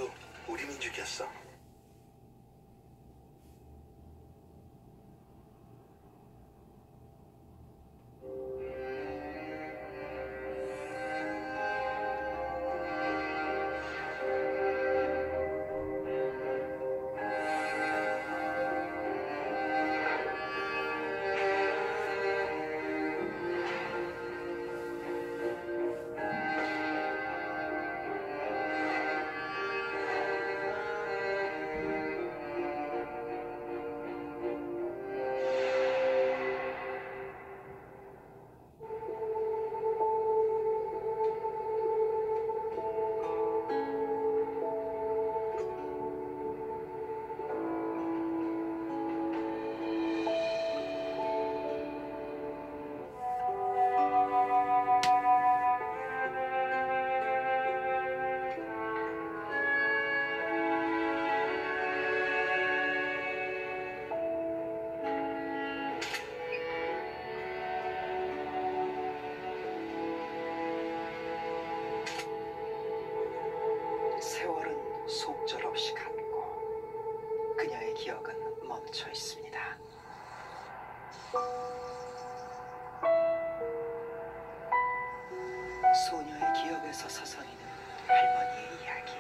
민족도 우리 민족이었어. 세월은 속절없이 갔고 그녀의 기억은 멈춰 있습니다. 소녀의 기억에서 서성이는 할머니의 이야기.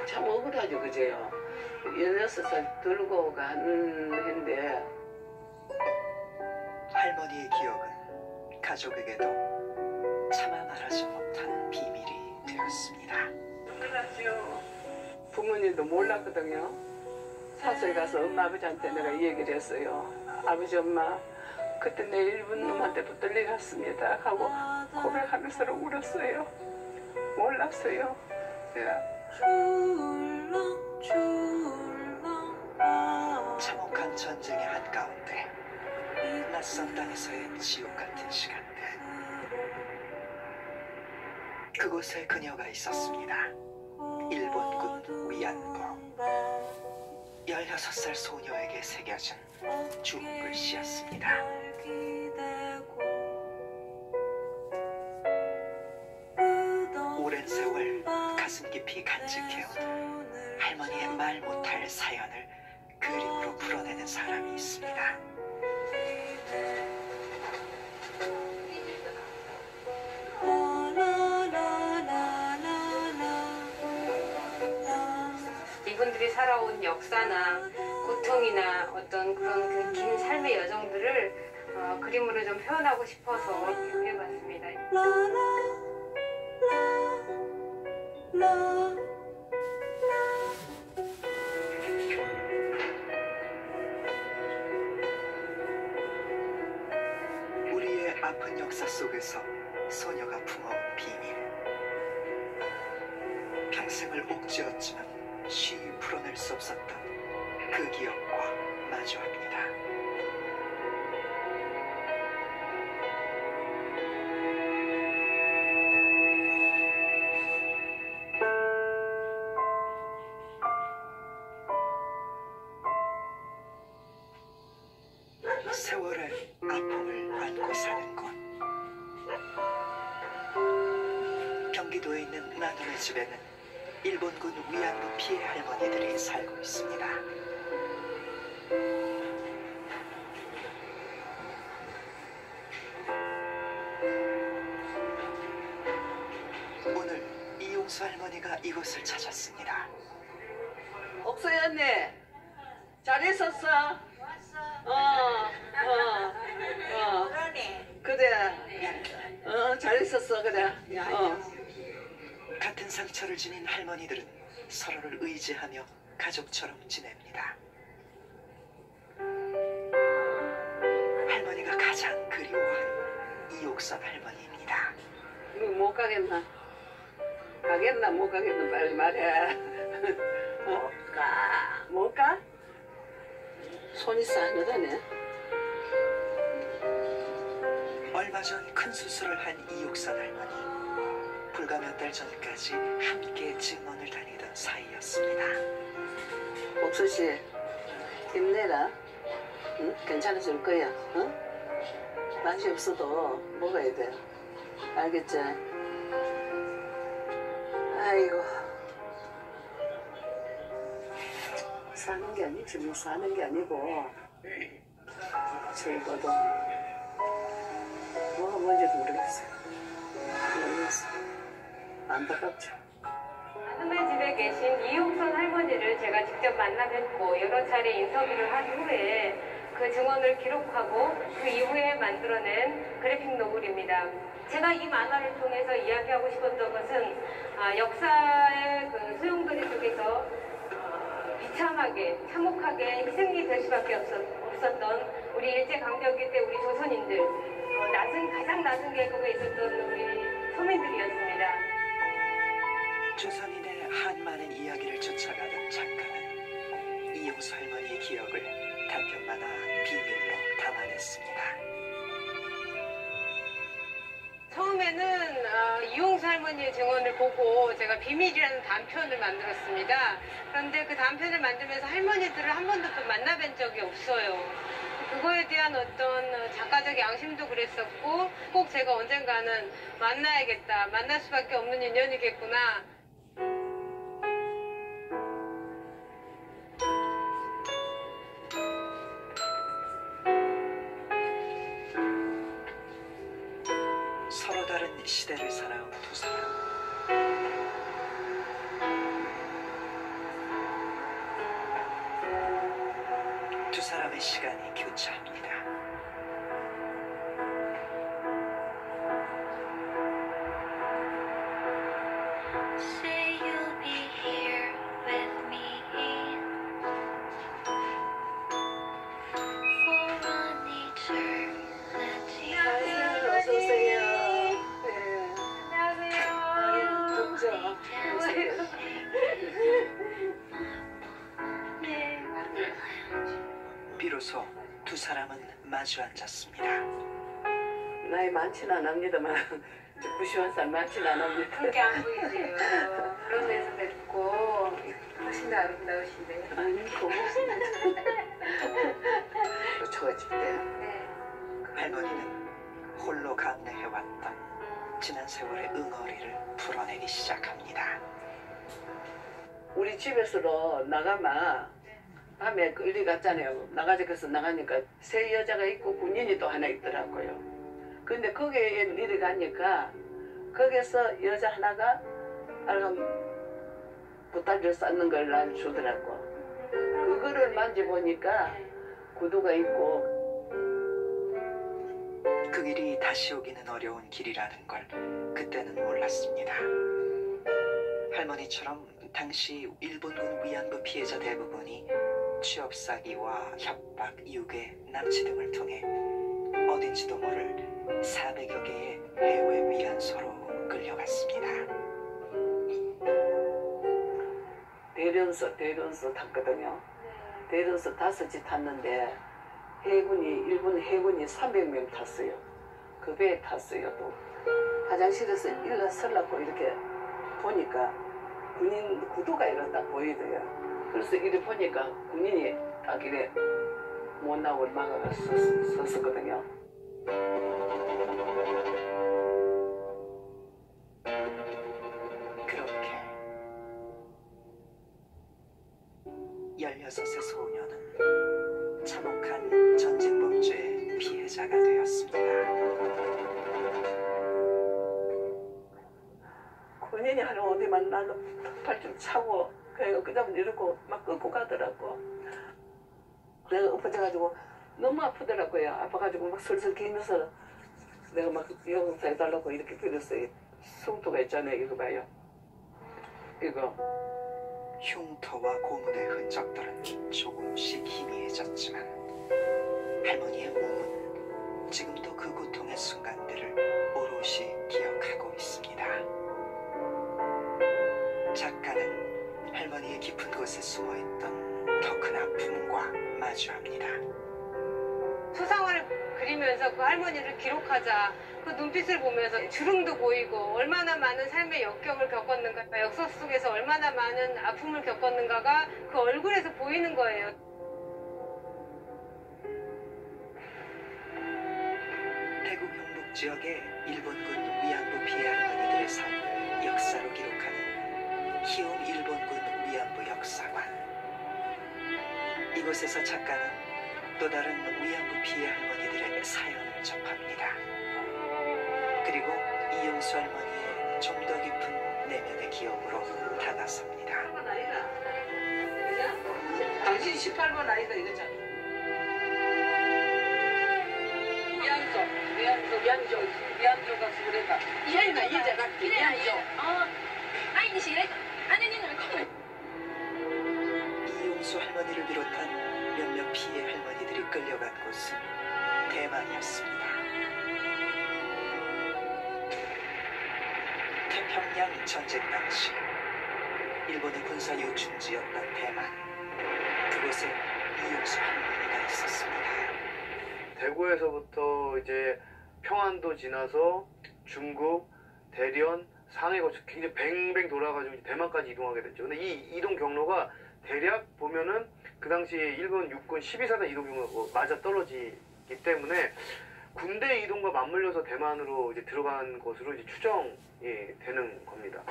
참 억울하죠, 그제요. 16살 들고 가는 해인데. 할머니의 기억은 가족에게도 차마 말하지 못한 비밀이 되었습니다. 몰랐죠. 부모님도 몰랐거든요. 사서에 가서 엄마 아버지한테 내가 이 얘기를 했어요. 아버지 엄마 그때 내 일본 놈한테 붙들려 갔습니다 하고 고백하면서 울었어요. 몰랐어요. 제가. 참혹한 전쟁의 한가운데 낯선 땅에서의 지옥 같은 시간들. 그곳에 그녀가 있었습니다. 일본군 위안부. 16살 소녀에게 새겨진 죽글씨였습니다. 오랜 세월 가슴 깊이 간직해온 할머니의 말 못할 사연을 그림으로 풀어내는 사람이 있습니다. 이분들이 살아온 역사나 고통이나 어떤 그런 그 긴 삶의 여정들을 그림으로 좀 표현하고 싶어서 그려봤습니다. 우리의 아픈 역사 속에서 소녀가 품어온 비밀. 평생을 옥죄었지만 쉬이 풀어낼 수 없었던 그 기억과 마주합니다. 세월의 아픔을 안고 사는 곳. 경기도에 있는 나눔의 집에는 일본군 위안부 피해 할머니들이 살고 있습니다. 오늘 이용수 할머니가 이곳을 찾았습니다. 옥소희 언니 잘 있었어? 그래. 잘 있었어, 그래. 같은 상처를 지닌 할머니들은 서로를 의지하며 가족처럼 지냅니다. 할머니가 가장 그리워한 이옥선 할머니입니다. 못 가겠나? 가겠나, 못 가겠나, 빨리 말해. 못 가. 못 가? 손이 싸늘하네. 얼마 전 큰 수술을 한 이옥선 할머니. 불과 몇 달 전까지 함께 증원을 다니던 사이였습니다. 옥수 씨, 힘내라. 응? 괜찮아질 거야. 응? 맛이 없어도 먹어야 돼. 알겠지? 아이고. 사는 게 아니지, 뭐 사는 게 아니고. 저희가도 뭐가 뭔지도 모르겠어요. 안타깝죠. 남의 집에 계신 이용선 할머니를 제가 직접 만나 뵙고 여러 차례 인터뷰를 한 후에 그 증언을 기록하고 그 이후에 만들어낸 그래픽 노블입니다. 제가 이 만화를 통해서 이야기하고 싶었던 것은 역사의 그 소용돌이 속에서 비참하게 참혹하게 희생이 될 수밖에 없었던 우리 일제강점기 때 우리 조선인들 가장 낮은 계급에 있었던 우리 서민들이었습니다. 조선인의 한 많은 이야기를 쫓아가던 작가는 이용수 할머니의 기억을 단편 만화 비밀로 담아냈습니다. 처음에는 이용수 할머니의 증언을 보고 제가 비밀이라는 단편을 만들었습니다. 그런데 그 단편을 만들면서 할머니들을 한 번도 또 만나뵌 적이 없어요. 그거에 대한 어떤 작가적 양심도 그랬었고 꼭 제가 언젠가는 만나야겠다, 만날 수밖에 없는 인연이겠구나. 서로 다른 시대를 살아온 두 사람. 두 사람의 시간이 교차합니다. Say you'll be here with me for an eternity. 아유, 어서 오세요. 네. 안녕하세요. 덥죠? 네. 비로소 두 사람은 마주 앉았습니다. 나이 많지는 않습니다만 91살 많지는 않습니다. 그렇게 안 보이세요. 그런 데서 뵙고 훨씬 더 아름다우신데. 아니 고맙습니다. 추워질 때 네. 할머니는 홀로 감내해왔던 지난 세월의 응어리를 풀어내기 시작합니다. 우리 집에서도 나가면 밤에 끌리 갔잖아요. 나가서 나가니까 새 여자가 있고 군인이 또 하나 있더라고요. 근데 거기에 일이 가니까 거기서 여자 하나가 알람 보따리를 쌓는 걸 날 주더라고. 그거를 만져보니까 구두가 있고. 그 길이 다시 오기는 어려운 길이라는 걸 그때는 몰랐습니다. 할머니처럼 당시 일본군 위안부 피해자 대부분이 취업 사기와 협박, 유괴, 납치 등을 통해 어딘지도 모를 400여 개의 해외 위안소로 끌려갔습니다. 대련소 탔거든요. 대련소 5지 탔는데 일본 해군이 300명 탔어요. 그 배에 탔어요. 또 화장실에서 일어서려고 이렇게 보니까 군인 구두가 이렇게 딱 보이더요. 그래서 이래 보니까 군인이 딱 이래 못 나오고 막아가 섰었거든요. 그렇게 16의 소녀는 참혹한 전쟁 범죄의 피해자가 되었습니다. 군인이 하루 어디만 나도 팔 좀 차고 그래가 그다음 이러고 막 끌고 가더라고. 내가 엎어져가지고 너무 아프더라고요. 아파가지고 막 슬슬 기면서 내가 막 용서해달라고 이렇게 빌었어요. 흉터가 있잖아요. 이거 봐요. 이거. 흉터와 고문의 흔적들은 조금씩 희미해졌지만 할머니의 몸은 지금도 그 고통의 순간들을 오롯이 기억하고 있습니다. 작가는 할머니의 깊은 곳에 숨어있던 더 큰 아픔과 마주합니다. 수상화를 그리면서 그 할머니를 기록하자. 그 눈빛을 보면서 주름도 보이고 얼마나 많은 삶의 역경을 겪었는가, 역사 속에서 얼마나 많은 아픔을 겪었는가가 그 얼굴에서 보이는 거예요. 대구 경북 지역의 일본군 위안부 피해 할머니들의 삶을 역사로 기록하는 히움 일본군 위안부 역사관. 이곳에서 작가는 또 다른 위안부 피해 할머니들의 사연을 접합니다. 그리고 이용수 할머니의 좀 더 깊은 내면의 기억으로 다가섭니다. 당신 18번 아이가 이거잖아. 위안조가 수그레가. 이해가 이제가 위안조. 이용수 할머니를 비롯한 몇몇 피해 할머니들이 끌려간 곳은 대만이었습니다. 태평양 전쟁 당시 일본의 군사 요충지였던 대만. 그곳에 이용수 할머니가 있었습니다. 대구에서부터 이제 평안도 지나서 중국, 대련, 상해 거쳐 굉장히 뱅뱅 돌아가지고 이제 대만까지 이동하게 됐죠. 근데 이 이동 경로가 대략 보면은 그 당시 일본 육군 12사단 이동 경로가 맞아 떨어지기 때문에 군대 이동과 맞물려서 대만으로 이제 들어간 것으로 이제 추정이 되는 겁니다.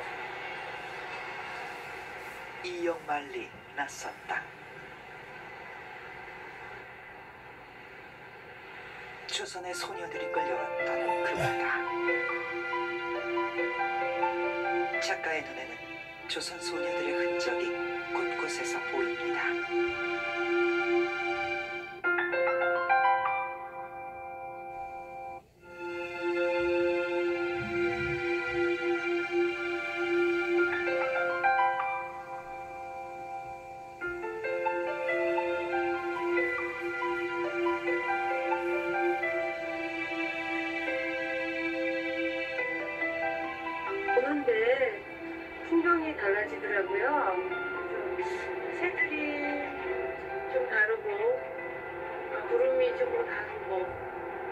이영만리 낯선 땅. 조선의 소녀들이 끌려왔던 그 바다. 작가의 눈에는 조선 소녀들의 흔적이 곳곳에서 보입니다. 보는데 풍경이 달라지더라고요. 새들이 좀 다르고 구름이 좀 다르고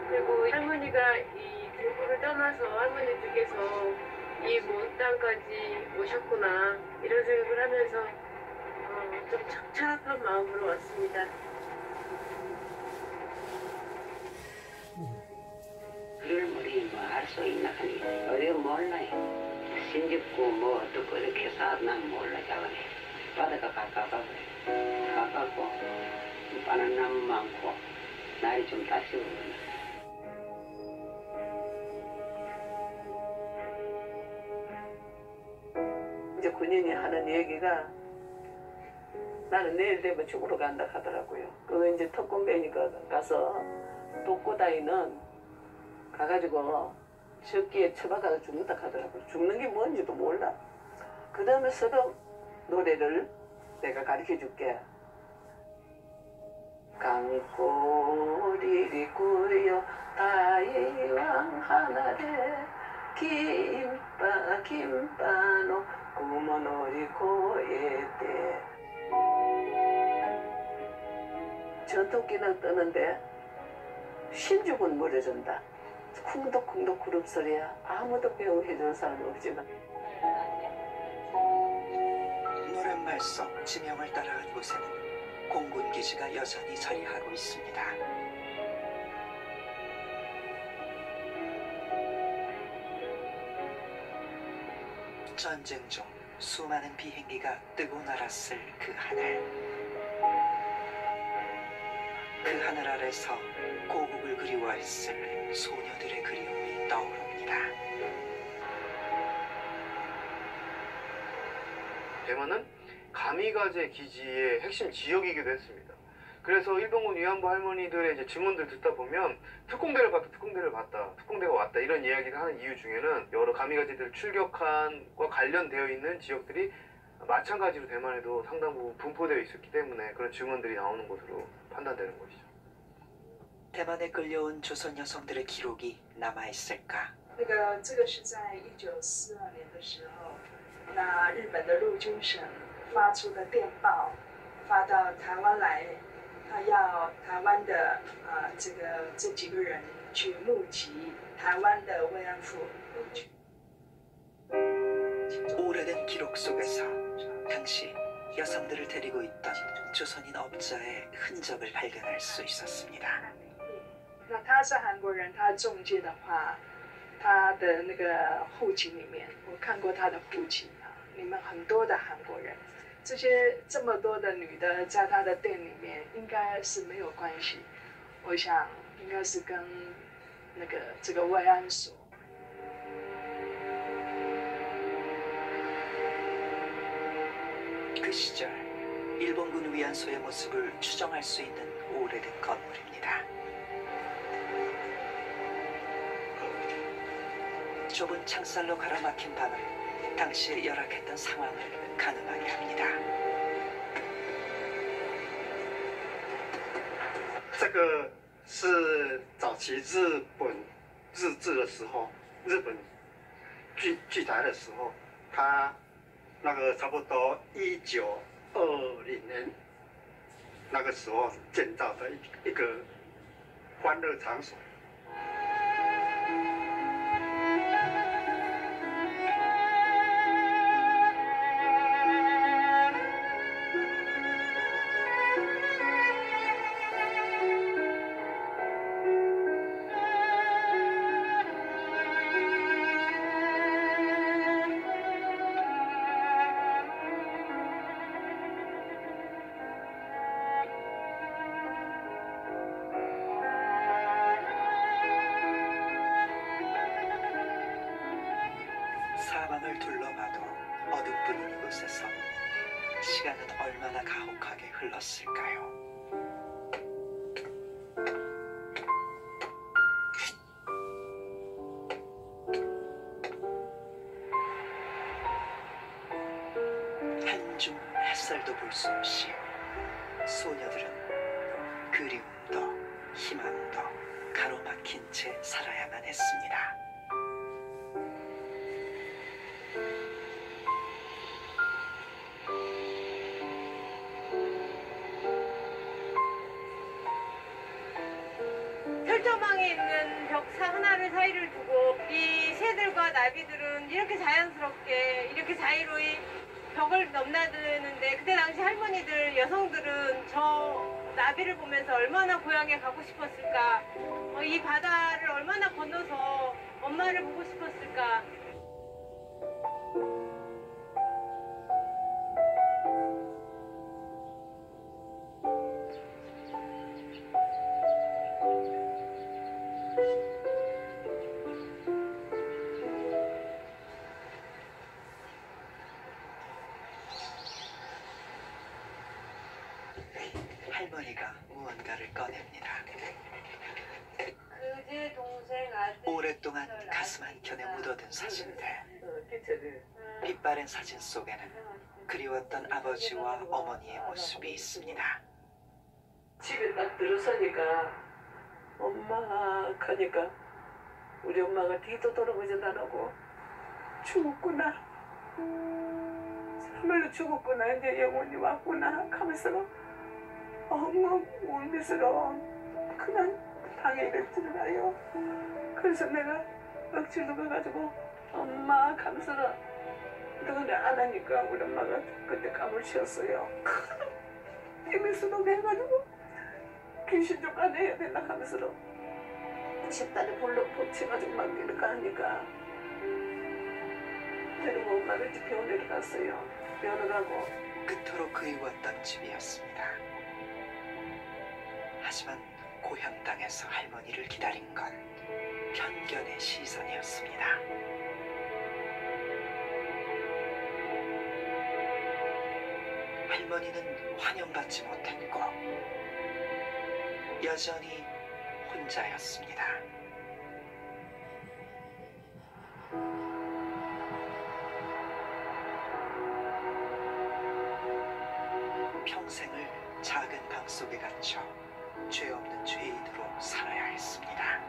그리고 할머니가 이 대구를 떠나서 할머니들께서 이 먼 땅까지 오셨구나 이런 생각을 하면서 좀 착잡한 마음으로 왔습니다. 그걸 우리 뭐 알 수 있나 하니 어디 몰라요. 신집고 뭐 어떻고 이렇게 해서 난 몰라 자거네. 바다가 가깝고 그래. 가깝고 바나나무 많고 날이 좀 다시고 이제 군인이 하는 얘기가 나는 내일 되면 죽으러 간다 하더라고요. 그거 이제 특공대니까 가서 독고다이는 가가지고 적기에 처박아서 죽는다 하더라고요. 죽는 게 뭔지도 몰라. 그 다음에 서도 노래를 내가 가르쳐 줄게. 강꼬리리 꾸려 다이왕 하나래 김빠노 구머놀이 고에때 전토끼는 뜨는데 신죽은 무려준다. 쿵덕쿵덕 구름소리야. 아무도 배웅해주는 사람 없지만 노랫말 속 지명을 따라간 곳에는 공군기지가 여전히 자리하고 있습니다. 전쟁 중 수많은 비행기가 뜨고 날았을 그 하늘. 그 하늘 아래서 고국을 그리워했을 소녀들의 그리움이 떠오릅니다. 대만은 가미가제 기지의 핵심 지역이기도 했습니다. 그래서 일본군 위안부 할머니들의 이제 증언들 듣다 보면 특공대가 왔다 이런 이야기를 하는 이유 중에는 여러 가미가제들 출격한과 관련되어 있는 지역들이 마찬가지로 대만에도 상당 부분 분포되어 있었기 때문에 그런 증언들이 나오는 것으로 판단되는 것이죠. 대만에 끌려온 조선 여성들의 기록이 남아있을까? 这个是在1942年的时候，那日本的陆军省发出的电报，发到台湾来，他要台湾的这几个人去募集台湾的慰安妇。 오래된 기록 속에서 당시 여성들을 데리고 있던 조선인 업자의 흔적을 발견할 수 있었습니다. 那他是韩国人，他中介的话，他的那个户籍里面，我看过他的户籍啊，你们很多的韩国人，这些这么多的女的在他的店里面，应该是没有关系。我想应该是跟这个慰安所。 그 시절 일본군 위안소의 모습을 추정할 수 있는 오래된 건물입니다. 좁은 창살로 가로막힌 방은 당시에 열악했던 상황을 가늠하게 합니다. 这个是早期日本日治的时候，日本据台的时候，他那个差不多1920年那个时候建造的一个欢乐场所。 사방을 둘러봐도 어둠뿐인 이곳에서 시간은 얼마나 가혹하게 흘렀을까요? 한줌 햇살도 볼 수 없이 소녀들은 그리움도 희망도 가로막힌 채 살아야만 했습니다. 철조망에 있는 벽 하나를 사이를 두고 이 새들과 나비들은 이렇게 자연스럽게 이렇게 자유로이 벽을 넘나드는데 그때 당시 할머니들 여성들은 저 나비를 보면서 얼마나 고향에 가고 싶었을까, 이 바다를 얼마나 건너서 엄마를 보고 싶었을까. 할머니가 무언가를 꺼냅니다. 그제 동생 아들 오랫동안 가슴 한켠에 묻어둔 사진들. 빛바랜 사진 속에는 그리웠던 아버지와 어머니의 모습이 있습니다. 집에 딱 들어서니까 엄마 하니까 우리 엄마가 뒤도 돌아보지도 안 하고 죽었구나. 정말로 죽었구나. 이제 영혼이 왔구나 하면서 엉엉 울면서 그냥 방에 들어가요. 그래서 내가 억지로 가가지고 엄마 하면서 너네 안 하니까 우리 엄마가 그때 까물치었어요. 힘에서도 해가지고 귀신 좀 안해야 된다 하면서 집단에 볼록 붙여가지고 막 이렇게 하니까 데리고 엄마를 집 병원에 갔어요. 병원을 가고 그토록 그리웠던 집이었습니다. 하지만 고향 땅에서 할머니를 기다린 건 편견의 시선이었습니다. 할머니는 환영받지 못했고 여전히 혼자였습니다. 평생을 작은 방 속에 갇혀 죄 없는 죄인으로 살아야 했습니다.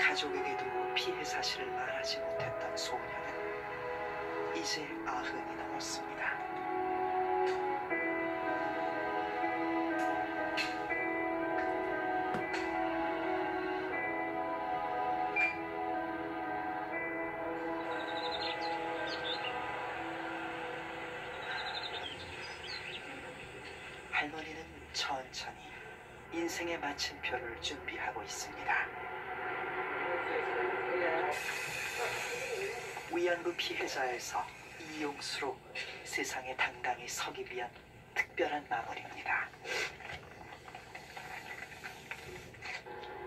가족에게도 피해 사실을 말하지 못했던 소녀는 이제 90이 넘었습니다. 할머니는 천천히 인생의 마침표를 준비하고 있습니다. 위안부 피해자에서 이용수로 세상에 당당히 서기 위한 특별한 마무리입니다.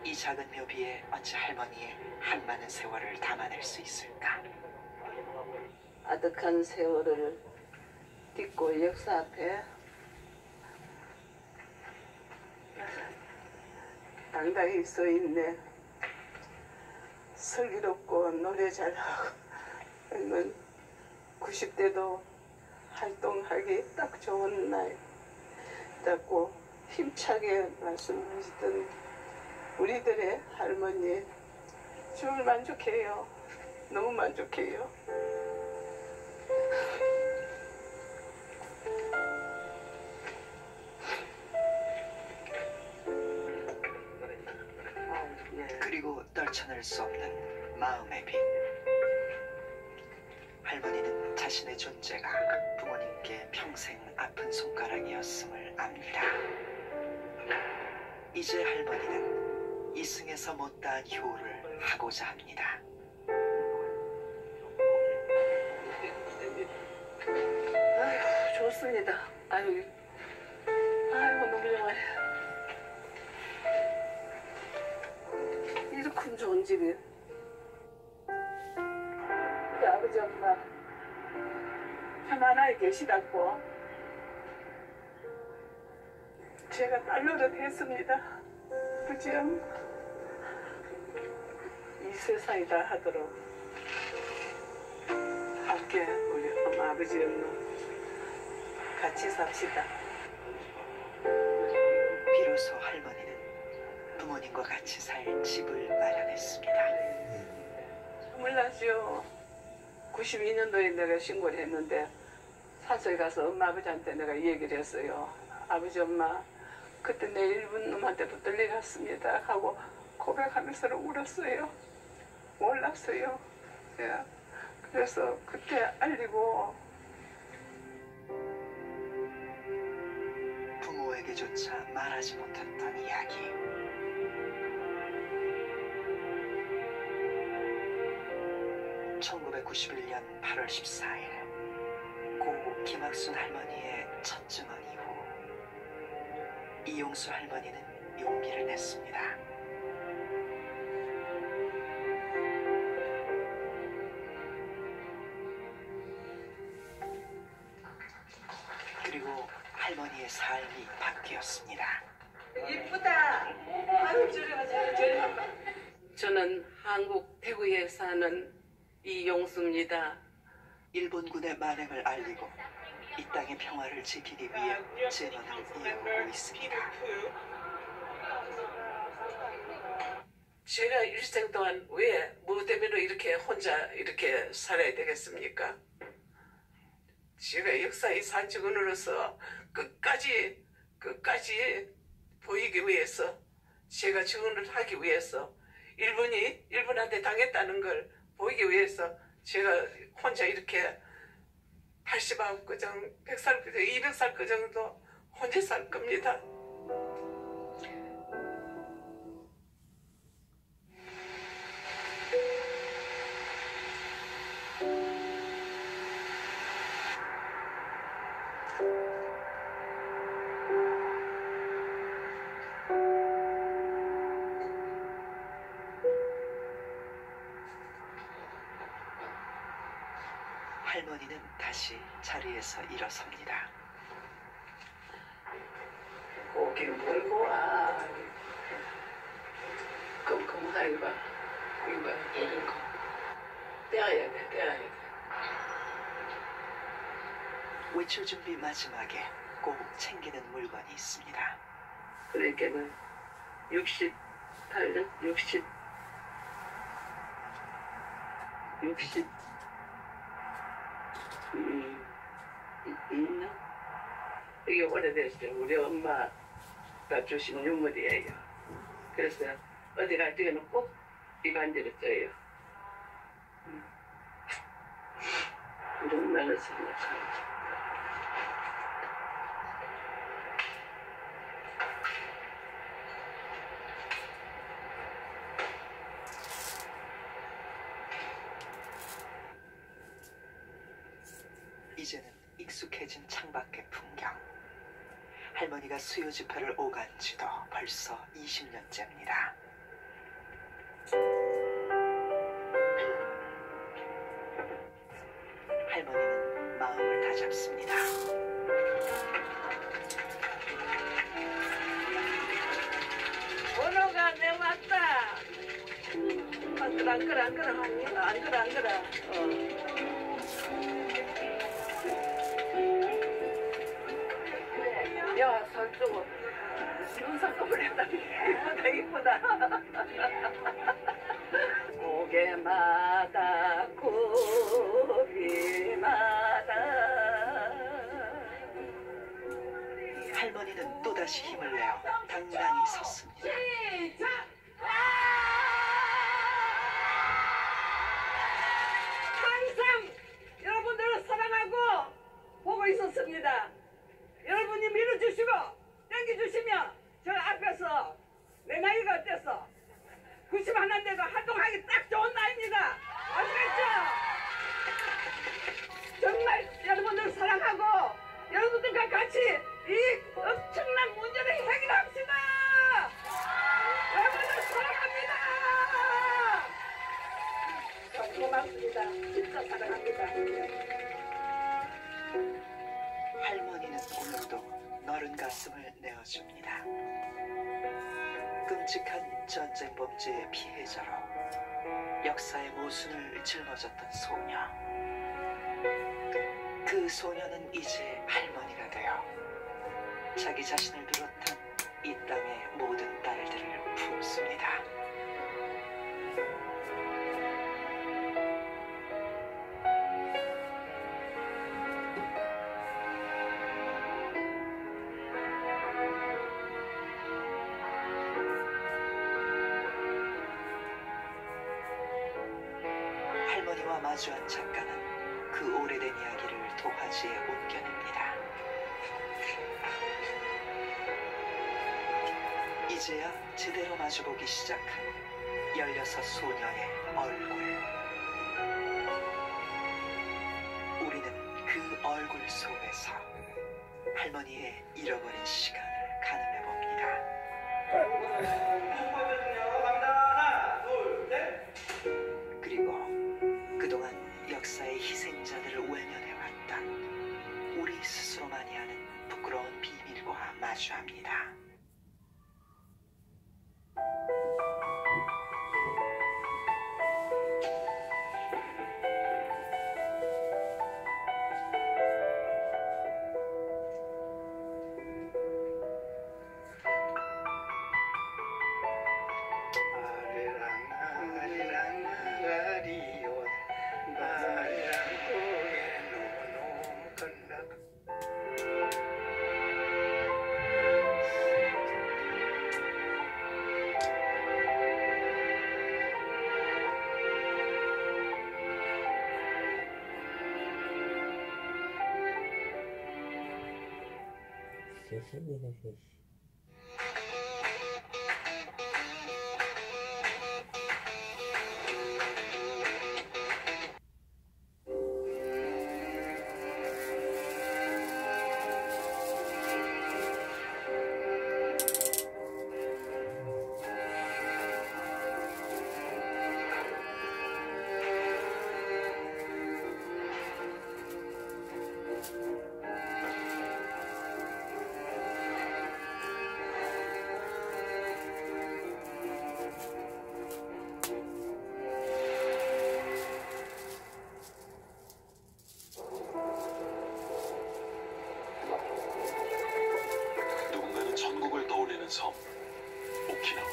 이 작은 묘비에 어찌 할머니의 한많은 세월을 담아낼 수 있을까? 아득한 세월을 딛고 역사 앞에 당당히 서 있네. 슬기롭고 노래 잘하고 90대도 활동하기 딱 좋은 나이라고 힘차게 말씀하시던 우리들의 할머니 정말 만족해요. 너무 만족해요. 그리고 떨쳐낼 수 없는 마음의 빚. 할머니는 자신의 존재가 부모님께 평생 아픈 손가락이었음을 압니다. 이제 할머니는 이승에서 못다한 효를 하고자 합니다. 아유, 좋습니다. 아유, 너무 좋아요. 이렇게 좋은 집이. 우리 아버지 엄마 편안하게 계시다고 제가 딸로도 됐습니다. 그지 엄마? 이 세상이다 하도록 함께 우리 엄마 아버지 엄마 같이 삽시다. 비로소 할머니는 부모님과 같이 살 집을 마련했습니다. 몰랐죠. 92년도에 내가 신고를 했는데 사서에 가서 엄마 아버지한테 내가 이 얘기를 했어요. 아버지 엄마 그때 내 일본 놈한테 붙들려 갔습니다 하고 고백하면서 울었어요. 몰랐어요. 예. 그래서 그때 알리고 부모에게조차 말하지 못했던 이야기. (1991년 8월 14일) 고 김학순 할머니의 첫 증언 이후 이용수 할머니는 용기를 냈습니다. 그리고 할머니의 삶이 바뀌었습니다. 이쁘다. 아유 저리 저는 한국 태국에 사는 이용수입니다. 일본군의 만행을 알리고 이 땅의 평화를 지키기 위해 제너는 이어오고 있습니다. 제가 일생 동안 왜 뭐 때문에 이렇게 혼자 이렇게 살아야 되겠습니까? 제가 역사의 산증언으로서 끝까지 보이기 위해서 제가 증언을 하기 위해서 일본이 일본한테 당했다는 걸 보이기 위해서 제가 혼자 이렇게 80살 그정 100살 그정 200살 그 정도 혼자 살 겁니다. 할머니는 다시 자리에서 일어섭니다. 고기 물고 와. 컴컴하게 봐. 이거 봐. 이거. 떼어야 돼. 떼어야 돼. 외출 준비 마지막에 꼭 챙기는 물건이 있습니다. 그러니까는 68년? 60 있나? 이게 오래됐어요. 우리 엄마가 주신 유물이에요. 그래서 어디 갈 때는 꼭 이 반지를 써요. 이런 말을 생각합니다. 이제는 익숙해진 창밖의 풍경. 할머니가 수요 집회를 오간 지도 벌써 20년째입니다. 할머니는 마음을 다잡습니다. 번호가 내 왔다. 안 그래. 야, 설주고 눈썹을 했다. 이쁘다. 고개마다 고비마다. 할머니는 또다시 힘을 내어 당당히 섰습니다. 항상 여러분들을 사랑하고 보고 있었습니다. 여러분이 밀어주시고 땡겨주시면 저 앞에서 내 나이가 어땠어? 90 하나인데도 활동하기 딱 좋은 나이입니다. 아시겠죠? 정말 여러분들 사랑하고 여러분들과 같이 이 엄청난 문제를 해결합시다. 여러분들 사랑합니다. 고맙습니다. 진짜 사랑합니다. 할머니는 오늘도 너른 가슴을 내어줍니다. 끔찍한 전쟁 범죄의 피해자로 역사의 모순을 짊어졌던 소녀. 그 소녀는 이제 할머니가 되어 자기 자신을 비롯한 이 땅의 모든 딸들을 품습니다. 할머니와 마주한 작가는 그 오래된 이야기를 도화지에 옮겨냅니다. 이제야 제대로 마주보기 시작한 16 소녀의 얼굴. 우리는 그 얼굴 속에서 할머니의 잃어버린 시간을 가늠해 봅니다. 그리고 그동안 역사의 희생자들을 외면해왔던 우리 스스로만이 아는 부끄러운 비밀과 마주합니다. 전국을 떠올리는 섬, 오키나와.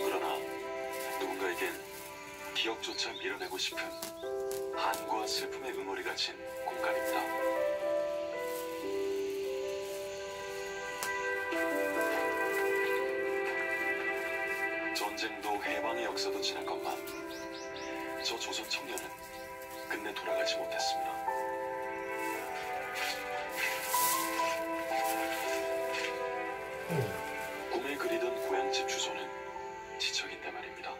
그러나 누군가에겐 기억조차 밀어내고 싶은 한과 슬픔의 응어리 가진 공간입니다. 전쟁도 해방의 역사도 지난 것만 저 조선 청년은 끝내 돌아가지 못했습니다. 꿈에 그리던 고향집 주소는 지척인데 말입니다.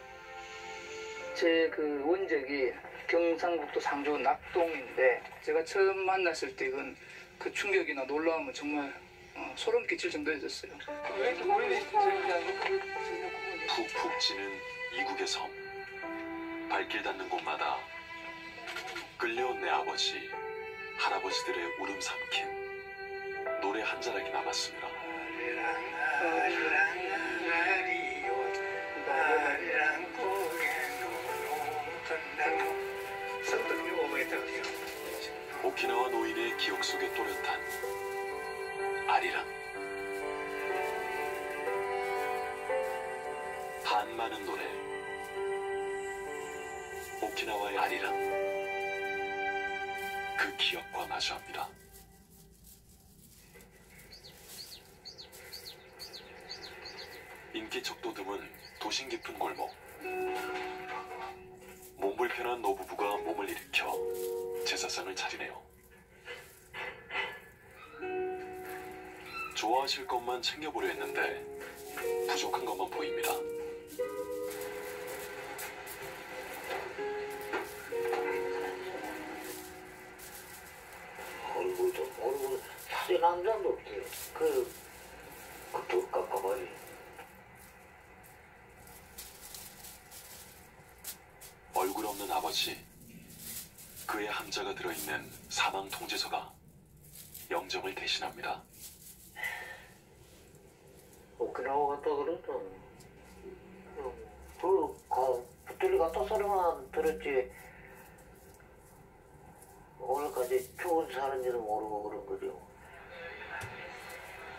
제 그 원적이 경상북도 상주 낙동인데 제가 처음 만났을 때 그 충격이나 놀라움은 정말 소름 끼칠 정도였어요. 푹푹 찌는 이국의 섬. 발길 닿는 곳마다 끌려온 내 아버지, 할아버지들의 울음 삼킨 노래 한 자락이 남았습니다. 오키나와 노인의 기억 속에 또렷한 아리랑. 한 많은 노래. 오키나와의 아리랑. 그 기억과 마주합니다. 인기 척도 드문 도심 깊은 골목. 몸 불편한 노부부가 몸을 일으켜 제사상을 차리네요. 좋아하실 것만 챙겨보려 했는데 부족한 것만 보입니다. 얼굴 사진 한 장도 없어요. 그돌 깎아버리. 얼굴 없는 아버지. 그의 함자가 들어있는 사망 통지서가 영정을 대신합니다. 오키나와 갔다 그랬던 붙들리 갔다 소리만 들었지 오늘까지 죽은 사는지도 모르고 그런 거죠.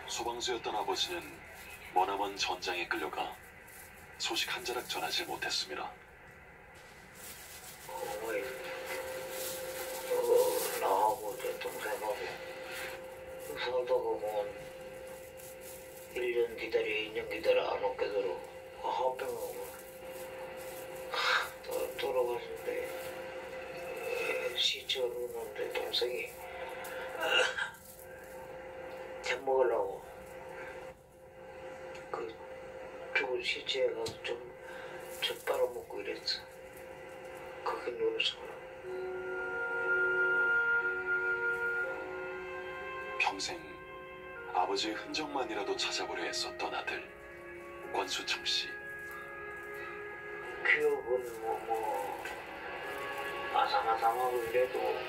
소방수였던 아버지는 머나먼 전장에 끌려가 소식 한 자락 전하지 못했습니다. 나하고 제 동생하고 살다가 뭐 1년 기다려 2년 기다려 안 오게 들어 하병하고 돌아가신데 시체 오는데 동생이 밥 먹으려고 그 죽은 시체에 가서 좀 빨아먹고 이랬어. 그게 놀랐어. 평생 아버지의 흔적만이라도 찾아보려 애썼던 아들 권수청 씨. 기억은 뭐 아상아상하고 이래도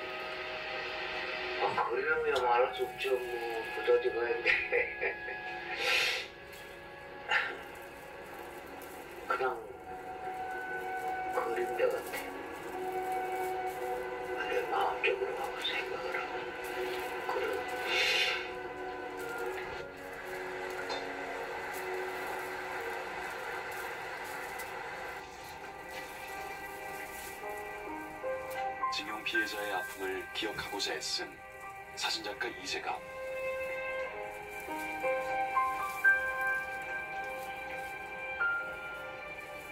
그러면 말할 수 없죠. 뭐 부서지고 했는데 그냥 그림자 같아. 내 마음적으로 하고 생각을 하고 그런. 징용 피해자의 아픔을 기억하고자 애쓴 사진작가 이재갑.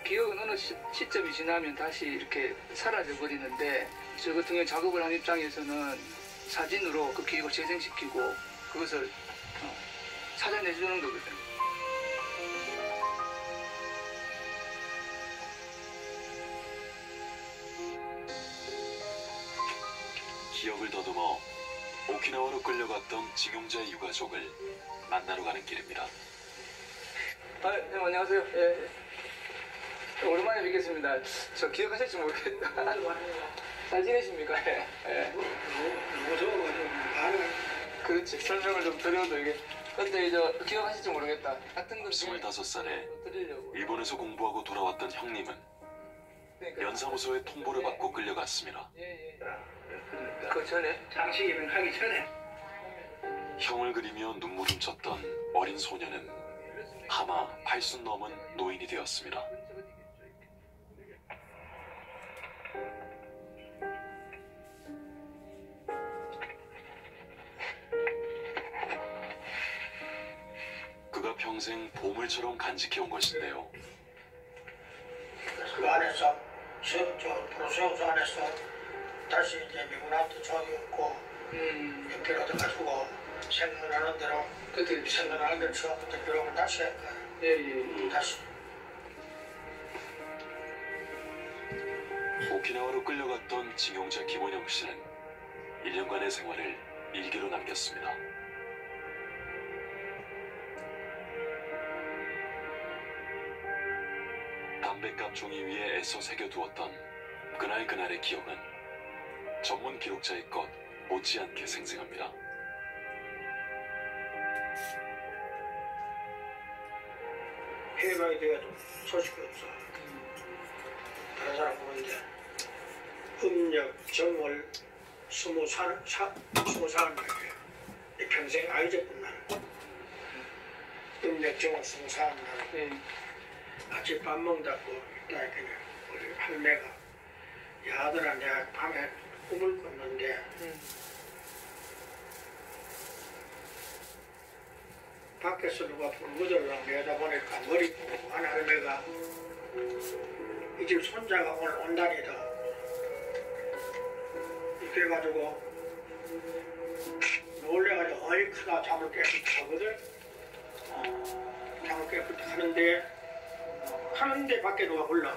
기억은 어느 시점이 지나면 다시 이렇게 사라져 버리는데 저 같은 경우 작업을 한 입장에서는 사진으로 그 기억을 재생시키고 그것을 찾아내주는 거거든요. 기억을 더듬어 오키나와로 끌려갔던 징용자의 유가족을 만나러 가는 길입니다. 네, 안녕하세요. 예. 오랜만에 뵙겠습니다. 저 기억하실지 모르겠다. 잘 지내십니까? 예. 예. 그렇지. 설명을 좀 드려도 이게. 근데 이제 기억하실지 모르겠다. 같은 걸 25살에 일본에서 공부하고 돌아왔던 형님은 면사무소에 통보를 받고 끌려갔습니다. 그 전에? 장식 입행하기 전에? 형을 그리며 눈물 훔쳤던 어린 소녀는 아마 80 넘은 노인이 되었습니다. 그가 평생 보물처럼 간직해온 것인데요. 그 안에서 프로세우스 안에서 다시 이제 미군한테 적이 없고 연결 얻어가지고 생각하는 대로 생각하는 대로 처음부터 기록을 다시 할 거야. 다시. 오키나와로 끌려갔던 징용자 김원영 씨는 1년간의 생활을 일기로 남겼습니다. 담뱃갑 종이 위에 애써 새겨두었던 그날의 기억은 전문 기록자의 것 못지않게 생생합니다. 해방이 돼가지고 소식이 없어. 다른 사람 보는데 음력 정월 20살 평생 아이제뿐 나는 음력 정월 20살 나는 같이 밥 먹다고 이렇게 우리 할매가 야 아들아 내가 밤에 꿈을 꿨는데 밖에서 누가 불구들랑 내다보니까 머리 한 할매가 이 집 손자가 오늘 온다니다 이렇게 해가지고 놀래가지고 어이 크다 잠을 깨끗하거든. 잠을 깨끗 하는데 밖에 누가 불러.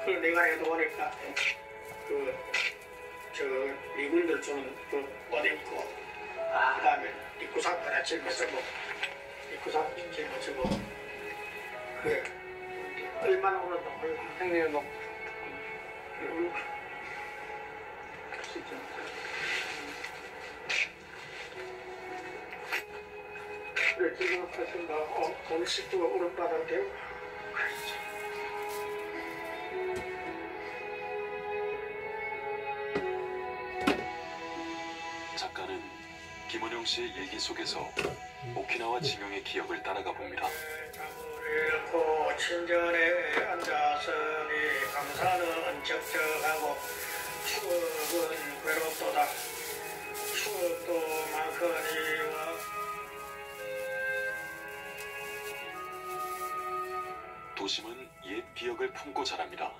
그걸 내가 해도 보니까 저 미군들 주는 그 옷 입고 그 다음에 입구상 하나 짊어지고 입구상 짊어지고 그래 얼마나 울었나 몰라. 형님은 뭐 진짜 그래 지금 사실 나 오늘 식구가 오른바닥 되고 작가는 김원영 씨의 일기 속에서 오키나와 징용의 기억을 따라가 봅니다. 잃고 친절에 앉아서니 감사는 적적하고 추억은 괴롭도다. 추억도 많거니와 도심은 옛 기억을 품고 자랍니다.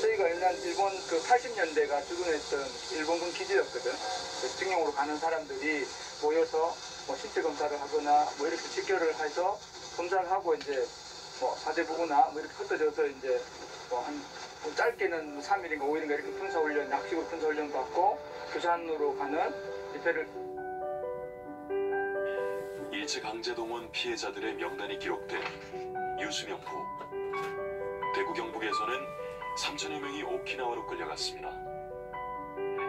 저희가 일본 그 80년대가 주둔했던 일본군 기지였거든. 그 징용으로 가는 사람들이 모여서 뭐 신체 검사를 하거나 뭐 이렇게 직결을 해서 검사를 하고 이제 뭐 사대부구나 뭐 이렇게 흩어져서 이제 뭐 한 짧게는 3일인가 5일인가 이렇게 군사훈련, 약식으로 군사훈련 받고 부산으로 가는 집회를 일제강제동원 피해자들의 명단이 기록된 유수명부. 대구 경북에서는 3천여 명이 오키나와로 끌려갔습니다.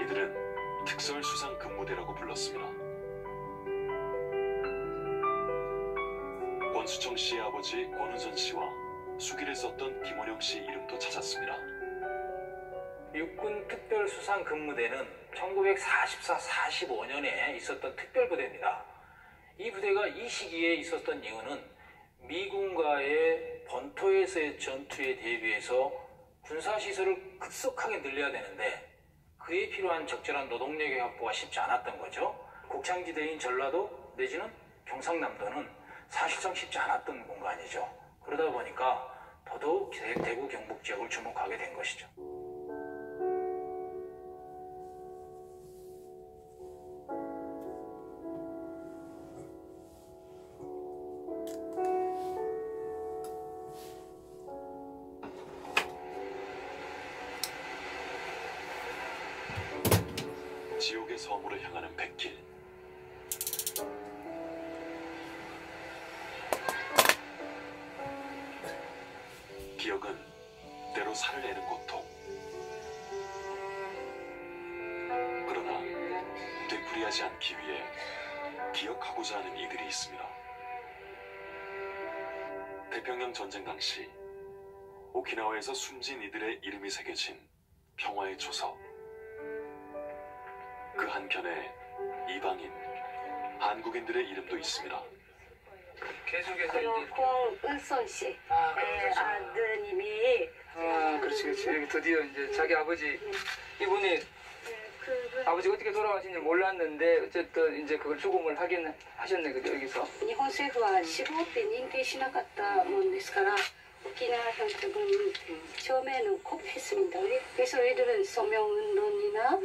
이들은 특설수상근무대라고 불렀습니다. 권수청 씨의 아버지 권은선 씨와 수기를 썼던 김원영 씨 이름도 찾았습니다. 육군 특별수상근무대는 1944-45년에 있었던 특별부대입니다. 이 부대가 이 시기에 있었던 이유는 미군과의 본토에서의 전투에 대비해서 군사시설을 급속하게 늘려야 되는데 그에 필요한 적절한 노동력의 확보가 쉽지 않았던 거죠. 곡창지대인 전라도 내지는 경상남도는 사실상 쉽지 않았던 공간이죠. 그러다 보니까 더더욱 대구 경북 지역을 주목하게 된 것이죠. 지옥의 섬으로 향하는 백길. 기억은 때로 살을 내는 고통. 그러나 되풀이하지 않기 위해 기억하고자 하는 이들이 있습니다. 태평양 전쟁 당시 오키나와에서 숨진 이들의 이름이 새겨진 평화의 초석. 그 한켠에 이방인, 한국인들의 이름도 있습니다. 계속해서 이제 권은선 씨 그렇죠. 아드님이 그렇지 여기 드디어 이제 자기 아버지 이분이 아버지가 어떻게 돌아가신지 몰랐는데 어쨌든 이제 그걸 추궁을 하긴 하셨네 그죠 여기서. 日本政府は死亡って認定しなかったもんですから沖縄현역은 처음에는 코피했습니다. 그래서 이들은 서명운동이나